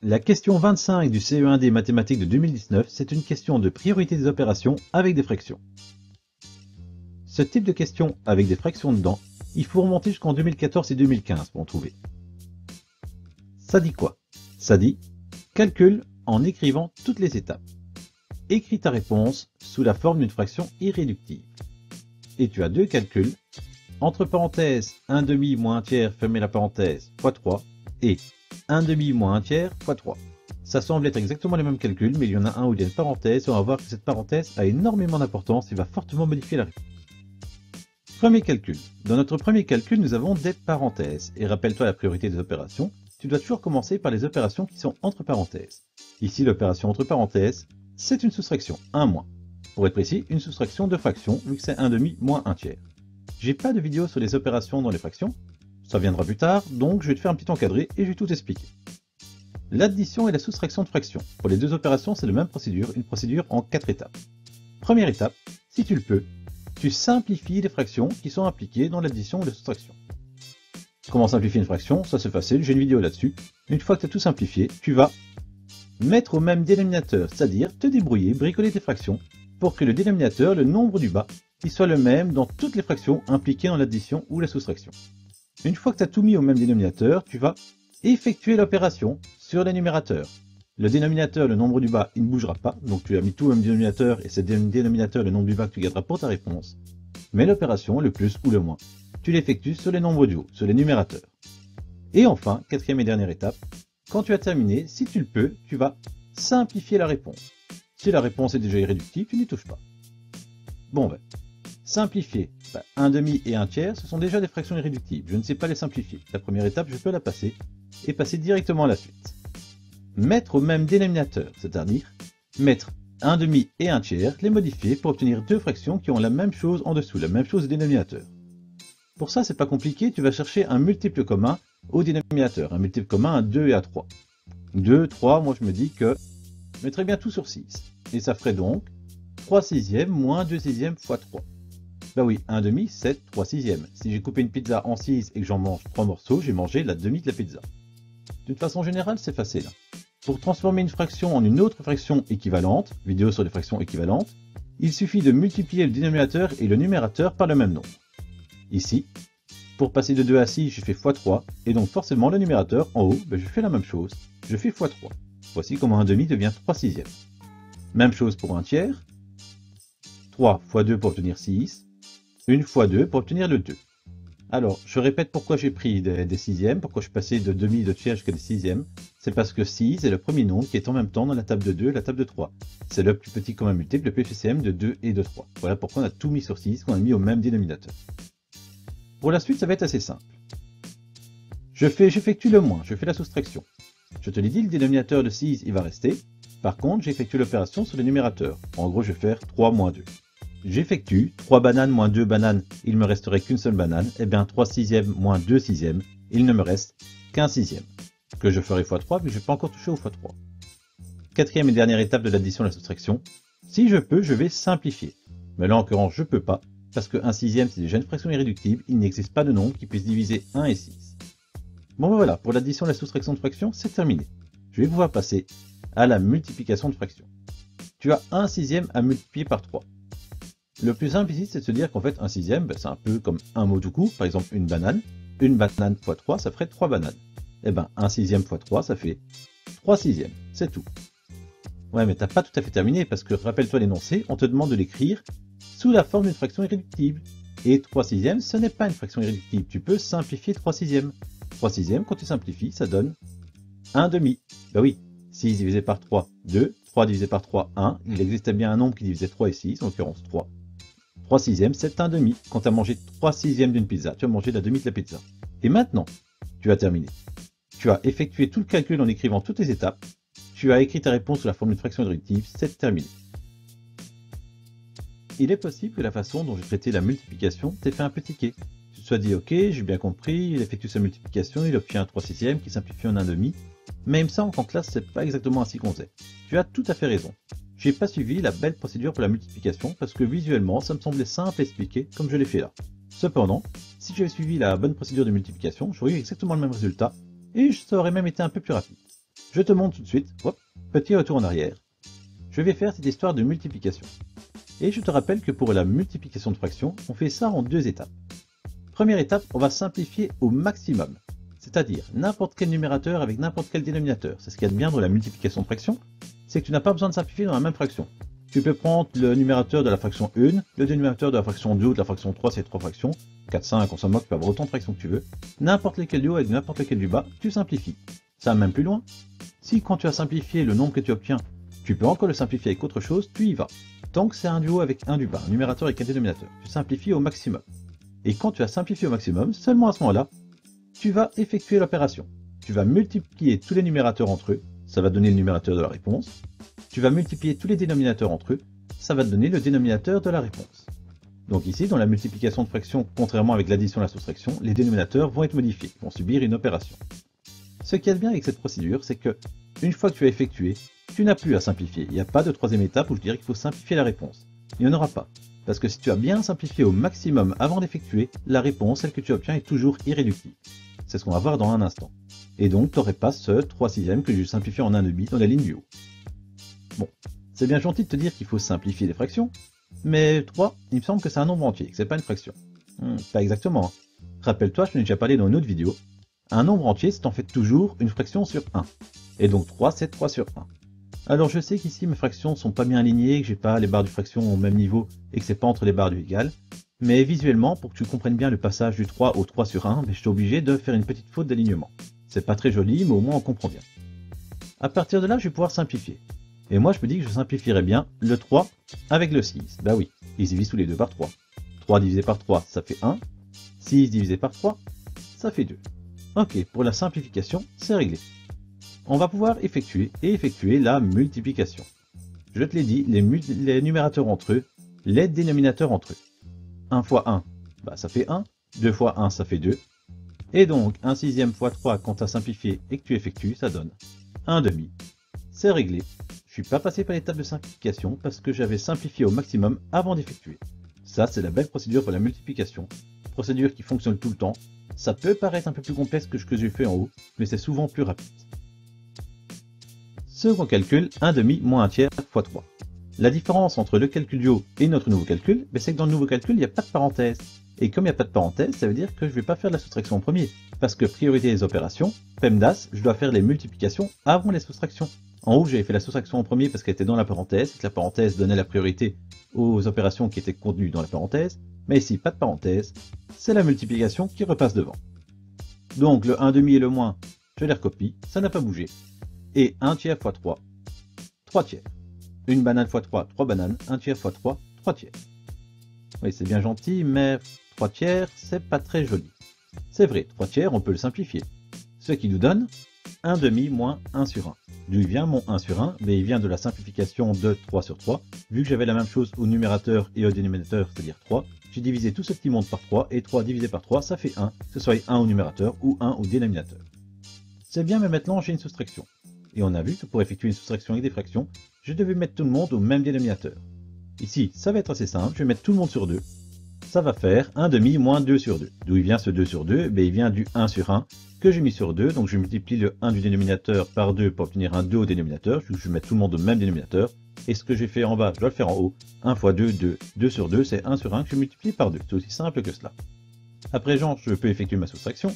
La question 25 du CE1D mathématiques de 2019, c'est une question de priorité des opérations avec des fractions. Ce type de question avec des fractions dedans, il faut remonter jusqu'en 2014 et 2015 pour en trouver. Ça dit quoi? Ça dit calcul en écrivant toutes les étapes. Écris ta réponse sous la forme d'une fraction irréductible. Et tu as deux calculs, entre parenthèses 1 demi moins 1 tiers, fermez la parenthèse, fois 3, et 1 demi moins 1 tiers fois 3. Ça semble être exactement les mêmes calculs, mais il y en a un où il y a une parenthèse, et on va voir que cette parenthèse a énormément d'importance et va fortement modifier la réponse. Premier calcul. Dans notre premier calcul, nous avons des parenthèses. Et rappelle-toi la priorité des opérations, tu dois toujours commencer par les opérations qui sont entre parenthèses. Ici, l'opération entre parenthèses, c'est une soustraction, 1 moins. Pour être précis, une soustraction de fraction, vu que c'est 1 demi moins 1 tiers. J'ai pas de vidéo sur les opérations dans les fractions, ça viendra plus tard, donc je vais te faire un petit encadré et je vais tout expliquer. L'addition et la soustraction de fractions. Pour les deux opérations, c'est la même procédure, une procédure en 4 étapes. Première étape, si tu le peux, tu simplifies les fractions qui sont impliquées dans l'addition ou la soustraction. Comment simplifier une fraction? Ça c'est facile, j'ai une vidéo là-dessus. Une fois que tu as tout simplifié, tu vas mettre au même dénominateur, c'est-à-dire te débrouiller, bricoler tes fractions, pour que le dénominateur, le nombre du bas, il soit le même dans toutes les fractions impliquées dans l'addition ou la soustraction. Une fois que tu as tout mis au même dénominateur, tu vas effectuer l'opération sur les numérateurs. Le dénominateur, le nombre du bas, il ne bougera pas, donc tu as mis tout au même dénominateur et c'est le dénominateur, le nombre du bas que tu garderas pour ta réponse. Mais l'opération, le plus ou le moins, tu l'effectues sur les nombres du haut, sur les numérateurs. Et enfin, quatrième et dernière étape, quand tu as terminé, si tu le peux, tu vas simplifier la réponse. Si la réponse est déjà irréductible, tu n'y touches pas. Bon ben, simplifier, 1 demi et 1 tiers, ce sont déjà des fractions irréductibles. Je ne sais pas les simplifier. La première étape, je peux la passer et passer directement à la suite. Mettre au même dénominateur, c'est-à-dire mettre 1 demi et 1 tiers, les modifier pour obtenir deux fractions qui ont la même chose en dessous, la même chose au dénominateur. Pour ça, c'est pas compliqué, tu vas chercher un multiple commun au dénominateur, un multiple commun à 2 et à 3. 2, 3, moi je me dis que je mettrais bien tout sur 6. Et ça ferait donc 3 sixièmes moins 2 sixièmes fois 3. Bah oui, 1 demi, c'est 3 sixièmes. Si j'ai coupé une pizza en 6 et que j'en mange 3 morceaux, j'ai mangé la demi de la pizza. D'une façon générale, c'est facile. Pour transformer une fraction en une autre fraction équivalente, vidéo sur les fractions équivalentes, il suffit de multiplier le dénominateur et le numérateur par le même nombre. Ici, pour passer de 2 à 6, je fais x3, et donc forcément le numérateur, en haut, je fais la même chose, je fais x3. Voici comment 1 demi devient 3 sixièmes. Même chose pour 1 tiers, 3 fois 2 pour obtenir 6, 1 fois 2 pour obtenir le 2. Alors, je répète pourquoi j'ai pris des sixièmes, pourquoi je suis passé de demi, de tiers jusqu'à des sixièmes. C'est parce que 6 est le premier nombre qui est en même temps dans la table de 2 et la table de 3. C'est le plus petit commun multiple, le PFCM de 2 et de 3. Voilà pourquoi on a tout mis sur 6, qu'on a mis au même dénominateur. Pour la suite, ça va être assez simple. J'effectue le moins, je fais la soustraction. Je te l'ai dit, le dénominateur de 6, il va rester. Par contre, j'effectue l'opération sur le numérateur. En gros, je vais faire 3 moins 2. J'effectue 3 bananes moins 2 bananes, il ne me resterait qu'une seule banane. Et bien 3 sixièmes moins 2 sixièmes, il ne me reste qu'un sixième. Que je ferai x3, mais je n'ai pas encore touché au x3. Quatrième et dernière étape de l'addition et la soustraction. Si je peux, je vais simplifier. Mais là, en l'occurrence, je ne peux pas, parce que 1 sixième, c'est déjà une fraction irréductible, il n'existe pas de nombre qui puisse diviser 1 et 6. Bon ben voilà, pour l'addition et la soustraction de fractions, c'est terminé. Je vais pouvoir passer à la multiplication de fractions. Tu as 1 sixième à multiplier par 3. Le plus simple ici, c'est de se dire qu'en fait, 1 sixième, c'est un peu comme un mot tout court, par exemple une banane. Une banane fois 3, ça ferait 3 bananes. Et bien, 1 sixième fois 3, ça fait 3 sixièmes, c'est tout. Ouais, mais t'as pas tout à fait terminé, parce que rappelle-toi l'énoncé, on te demande de l'écrire sous la forme d'une fraction irréductible. Et 3 sixièmes, ce n'est pas une fraction irréductible, tu peux simplifier 3 sixièmes. 3 sixièmes, quand tu simplifies, ça donne 1 demi. Bah oui, 6 divisé par 3, 2, 3 divisé par 3, 1. Il existait bien un nombre qui divisait 3 et 6, en l'occurrence 3. 3 sixièmes, c'est 1 demi. Quand tu as mangé 3 sixièmes d'une pizza, tu as mangé la demi de la pizza. Et maintenant, tu as terminé. Tu as effectué tout le calcul en écrivant toutes les étapes. Tu as écrit ta réponse sous la forme d'une fraction irréductible, c'est terminé. Il est possible que la façon dont j'ai traité la multiplication t'ait fait un petit tiquet. Tu te sois dit, ok, j'ai bien compris, il effectue sa multiplication, il obtient un 3 sixièmes qui simplifie en 1 demi. Mais il me semble qu'en classe, c'est pas exactement ainsi qu'on faisait. Tu as tout à fait raison. J'ai pas suivi la belle procédure pour la multiplication parce que visuellement, ça me semblait simple à expliquer comme je l'ai fait là. Cependant, si j'avais suivi la bonne procédure de multiplication, j'aurais eu exactement le même résultat et ça aurait même été un peu plus rapide. Je te montre tout de suite, hop, petit retour en arrière. Je vais faire cette histoire de multiplication. Et je te rappelle que pour la multiplication de fractions, on fait ça en 2 étapes. Première étape, on va simplifier au maximum. C'est-à-dire n'importe quel numérateur avec n'importe quel dénominateur. C'est ce qu'il y a de bien dans la multiplication de fractions, c'est que tu n'as pas besoin de simplifier dans la même fraction. Tu peux prendre le numérateur de la fraction 1, le dénominateur de la fraction 2 ou de la fraction 3, c'est 3 fractions, 4, 5, on s'en moque, tu peux avoir autant de fractions que tu veux. N'importe lesquels du haut avec n'importe lequel du bas, tu simplifies. Ça va même plus loin. Si quand tu as simplifié le nombre que tu obtiens, tu peux encore le simplifier avec autre chose, tu y vas. Tant que c'est un du haut avec un du bas, un numérateur avec un dénominateur, tu simplifies au maximum. Et quand tu as simplifié au maximum, seulement à ce moment-là, tu vas effectuer l'opération. Tu vas multiplier tous les numérateurs entre eux, ça va donner le numérateur de la réponse. Tu vas multiplier tous les dénominateurs entre eux, ça va te donner le dénominateur de la réponse. Donc ici, dans la multiplication de fractions, contrairement avec l'addition et la soustraction, les dénominateurs vont être modifiés, vont subir une opération. Ce qui est bien avec cette procédure, c'est que, une fois que tu as effectué, tu n'as plus à simplifier. Il n'y a pas de troisième étape où je dirais qu'il faut simplifier la réponse. Il n'y en aura pas. Parce que si tu as bien simplifié au maximum avant d'effectuer, la réponse, celle que tu obtiens, est toujours irréductible. C'est ce qu'on va voir dans un instant. Et donc, tu n'aurais pas ce 3/6 que j'ai simplifié en 1/2 dans la ligne du haut. Bon, c'est bien gentil de te dire qu'il faut simplifier les fractions, mais 3, il me semble que c'est un nombre entier, que c'est pas une fraction. Pas exactement. Hein. Rappelle-toi, je t'en ai déjà parlé dans une autre vidéo. Un nombre entier, c'est en fait toujours une fraction sur 1. Et donc 3, c'est 3 sur 1. Alors je sais qu'ici mes fractions sont pas bien alignées, que j'ai pas les barres du fraction au même niveau et que c'est pas entre les barres du égal. Mais visuellement, pour que tu comprennes bien le passage du 3 au 3 sur 1, je suis obligé de faire une petite faute d'alignement. C'est pas très joli, mais au moins on comprend bien. À partir de là, je vais pouvoir simplifier. Et moi je me dis que je simplifierais bien le 3 avec le 6. Bah oui, ils divisent tous les deux par 3. 3 divisé par 3, ça fait 1. 6 divisé par 3, ça fait 2. Ok, pour la simplification, c'est réglé. On va pouvoir effectuer la multiplication. Je te l'ai dit, les numérateurs entre eux, les dénominateurs entre eux. 1 fois 1, bah ça fait 1. 2 fois 1, ça fait 2. Et donc, 1/6 fois 3, quand tu as simplifié et que tu effectues, ça donne 1/2. C'est réglé. Je suis pas passé par l'étape de simplification parce que j'avais simplifié au maximum avant d'effectuer. Ça, c'est la belle procédure pour la multiplication. Procédure qui fonctionne tout le temps. Ça peut paraître un peu plus complexe que ce que j'ai fait en haut, mais c'est souvent plus rapide. Second calcul, 1/2 moins 1/3 fois 3. La différence entre le calcul du haut et notre nouveau calcul, c'est que dans le nouveau calcul, il n'y a pas de parenthèse. Et comme il n'y a pas de parenthèse, ça veut dire que je ne vais pas faire la soustraction en premier. Parce que priorité des opérations, PEMDAS, je dois faire les multiplications avant les soustractions. En haut, j'avais fait la soustraction en premier parce qu'elle était dans la parenthèse, et que la parenthèse donnait la priorité aux opérations qui étaient contenues dans la parenthèse. Mais ici, pas de parenthèse, c'est la multiplication qui repasse devant. Donc le 1/2 et le moins, je les recopie, ça n'a pas bougé. Et 1/3 fois 3, 3/3. Une banane fois 3, 3 bananes, 1/3 fois 3, 3/3. Oui, c'est bien gentil, mais 3/3, c'est pas très joli. C'est vrai, 3/3, on peut le simplifier. Ce qui nous donne 1/2 moins 1 sur 1. D'où il vient mon 1 sur 1? Mais il vient de la simplification de 3 sur 3. Vu que j'avais la même chose au numérateur et au dénominateur, c'est-à-dire 3, j'ai divisé tout ce petit monde par 3, et 3 divisé par 3, ça fait 1, que ce soit 1 au numérateur ou 1 au dénominateur. C'est bien, mais maintenant j'ai une soustraction. Et on a vu que pour effectuer une soustraction avec des fractions, je devais mettre tout le monde au même dénominateur. Ici, ça va être assez simple, je vais mettre tout le monde sur 2. Ça va faire 1/2 moins 2 sur 2. D'où il vient ce 2 sur 2? Il vient du 1 sur 1 que j'ai mis sur 2. Donc je multiplie le 1 du dénominateur par 2 pour obtenir un 2 au dénominateur. Je vais mettre tout le monde au même dénominateur. Et ce que j'ai fait en bas, je dois le faire en haut. 1 fois 2, 2. 2 sur 2, c'est 1 sur 1 que je multiplie par 2. C'est aussi simple que cela. À présent, je peux effectuer ma soustraction.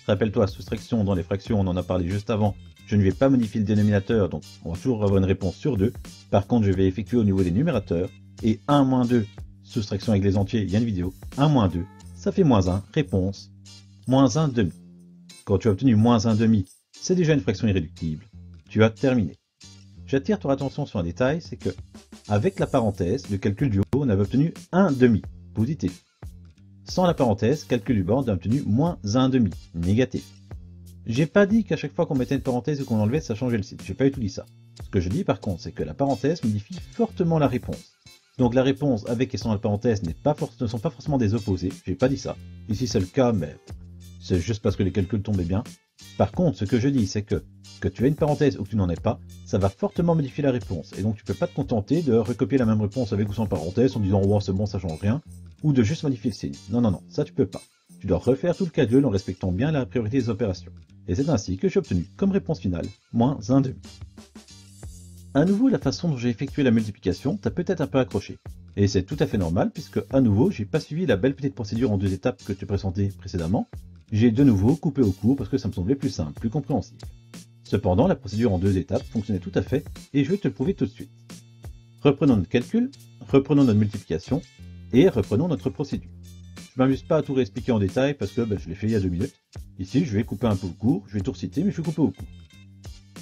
Rappelle-toi, soustraction dans les fractions, on en a parlé juste avant. Je ne vais pas modifier le dénominateur, donc on va toujours avoir une réponse sur 2. Par contre, je vais effectuer au niveau des numérateurs. Et 1 moins 2, soustraction avec les entiers, il y a une vidéo. 1 moins 2, ça fait moins 1, réponse, moins 1/2. Quand tu as obtenu moins 1/2, c'est déjà une fraction irréductible. Tu as terminé. J'attire ton attention sur un détail, c'est que, avec la parenthèse, le calcul du haut, on avait obtenu 1/2, positif. Sans la parenthèse, calcul du bas, on a obtenu moins 1/2, négatif. J'ai pas dit qu'à chaque fois qu'on mettait une parenthèse ou qu'on enlevait, ça changeait le signe. J'ai pas du tout dit ça. Ce que je dis par contre, c'est que la parenthèse modifie fortement la réponse. Donc la réponse avec et sans la parenthèse ne sont pas forcément des opposés. J'ai pas dit ça. Ici c'est le cas, mais c'est juste parce que les calculs tombaient bien. Par contre, ce que je dis, c'est que tu aies une parenthèse ou que tu n'en aies pas, ça va fortement modifier la réponse. Et donc tu peux pas te contenter de recopier la même réponse avec ou sans parenthèse en disant « oh c'est bon, ça change rien », ou de juste modifier le signe. Non, non, non, ça tu peux pas. tu dois refaire tout le calcul en respectant bien la priorité des opérations. Et c'est ainsi que j'ai obtenu comme réponse finale, moins 1,5. À nouveau, la façon dont j'ai effectué la multiplication t'a peut-être un peu accroché. Et c'est tout à fait normal puisque, à nouveau, j'ai pas suivi la belle petite procédure en 2 étapes que je te présentais précédemment. J'ai de nouveau coupé au court parce que ça me semblait plus simple, plus compréhensible. Cependant, la procédure en 2 étapes fonctionnait tout à fait et je vais te le prouver tout de suite. Reprenons notre calcul, reprenons notre multiplication et reprenons notre procédure. Je m'amuse pas à tout réexpliquer en détail parce que je l'ai fait il y a 2 minutes. Ici, je vais couper un peu au court, je vais tout reciter mais je vais couper au court.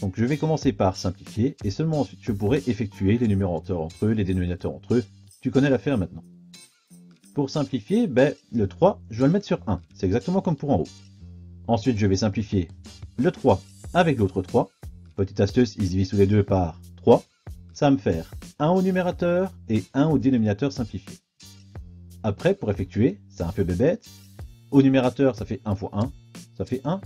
Donc je vais commencer par simplifier et seulement ensuite je pourrai effectuer les numérateurs entre eux, les dénominateurs entre eux. Tu connais l'affaire maintenant. Pour simplifier, le 3, je vais le mettre sur 1. C'est exactement comme pour en haut. Ensuite, je vais simplifier le 3 avec l'autre 3. Petite astuce, il se divise tous les deux par 3. Ça va me faire 1 au numérateur et 1 au dénominateur simplifié. Après, pour effectuer, c'est un peu bébête. Au numérateur, ça fait 1 fois 1. Ça fait 1.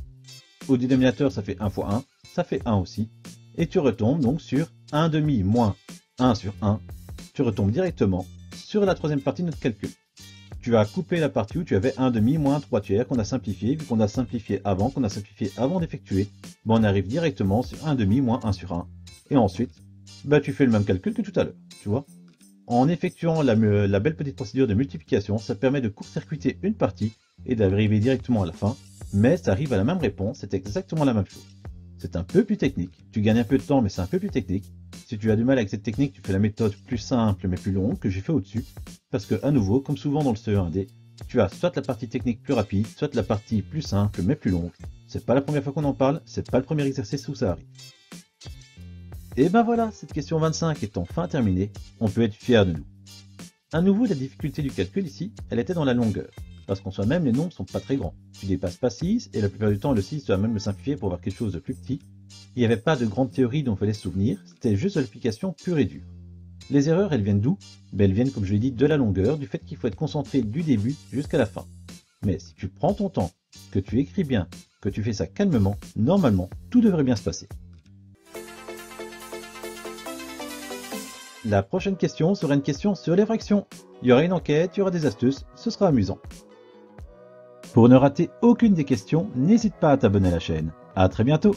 Au dénominateur, ça fait 1 fois 1. Ça fait 1 aussi. Et tu retombes donc sur 1 demi moins 1 sur 1. Tu retombes directement sur la troisième partie de notre calcul. Tu as coupé la partie où tu avais 1 demi moins 3 tiers qu'on a simplifié, vu qu'on a simplifié avant, d'effectuer, on arrive directement sur 1 demi moins 1 sur 1. Et ensuite, tu fais le même calcul que tout à l'heure, tu vois. En effectuant la belle petite procédure de multiplication, ça permet de court-circuiter une partie et d'arriver directement à la fin, mais ça arrive à la même réponse, c'est exactement la même chose. C'est un peu plus technique, tu gagnes un peu de temps mais c'est un peu plus technique. Si tu as du mal avec cette technique, tu fais la méthode plus simple mais plus longue que j'ai fait au-dessus, parce que à nouveau, comme souvent dans le CE1D, tu as soit la partie technique plus rapide, soit la partie plus simple mais plus longue. C'est pas la première fois qu'on en parle, c'est pas le premier exercice où ça arrive. Et voilà, cette question 25 est enfin terminée, on peut être fier de nous. À nouveau, la difficulté du calcul ici, elle était dans la longueur, parce qu'en soi-même, les nombres sont pas très grands. Tu dépasses pas 6, et la plupart du temps, le 6, tu vas même le simplifier pour avoir quelque chose de plus petit. Il n'y avait pas de grande théorie dont il fallait se souvenir, c'était juste de l'application pure et dure. Les erreurs, elles viennent d'où? Elles viennent, comme je l'ai dit, de la longueur, du fait qu'il faut être concentré du début jusqu'à la fin. Mais si tu prends ton temps, que tu écris bien, que tu fais ça calmement, normalement, tout devrait bien se passer. La prochaine question sera une question sur les fractions. Il y aura une enquête, il y aura des astuces, ce sera amusant. Pour ne rater aucune des questions, n'hésite pas à t'abonner à la chaîne. À très bientôt!